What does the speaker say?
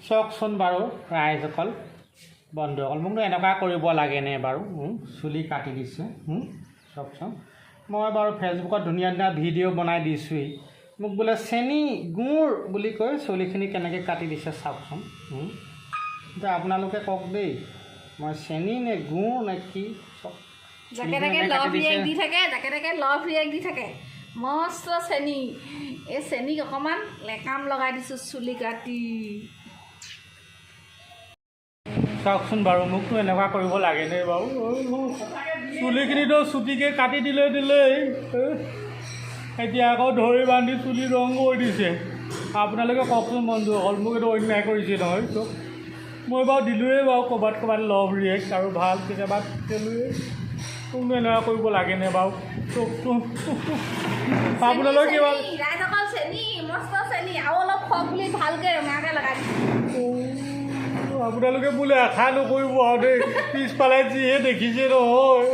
চাওকচোন বাৰু ৰাইজসকল বন্ধুসকল মোকনো এনেকুৱা কৰিব লাগেনে বাৰু চুলি কাটি দিছে চাওকচোন মই বাৰু ফেচবুকত ধুনীয়া ধুনীয়া ভিডিঅ' বনাই দিছোঁৱেই মোক বোলে চেনি গুড় বুলি কৈ চুলিখিনি কেনেকৈ কাটি দিছে চাওকচোন এতিয়া আপোনালোকে কওক দেই মই চেনি নে গুড় নে কি চব যাকে তাকে লভ ৰিয়েক্ট দি থাকে যাকে তাকে লভ ৰিয়েক্ট দি থাকে মস্ত চেনি এই চেনিক অকণমান লেকাম লগাই দিছোঁ চুলি কাটি চাওকচোন বাৰু মোকতো এনেকুৱা কৰিব লাগেনে বাৰু চুলিখিনিতো চুটিকৈ কাটি দিলেই এতিয়া আকৌ ধৰি বান্ধি চুলি ৰং কৰি দিছে আপোনালোকে কওকচোন বন্ধুসকল মোক এইটো অন্যায় কৰিছে নহয় ত' মই বাৰু দিলোঁৱেই বাৰু ক'ৰবাত লভ ৰিয়েক্ট আৰু ভাল কেতিয়াবা দিলোঁৱেই মোকনো এনেকুৱা কৰিব লাগেনে বাৰু চকচোন আপোনালোকে কিবা ৰাইজসকল চেনি মস্ত চেনি আৰু অলপ খোৱা বুলি ভালকৈ ৰঙাকৈ লগাই দিছোঁ আপোনালোকে বোলে আশা নকৰিব আৰু দেই পিছফালে যিহে দেখিছে নহয়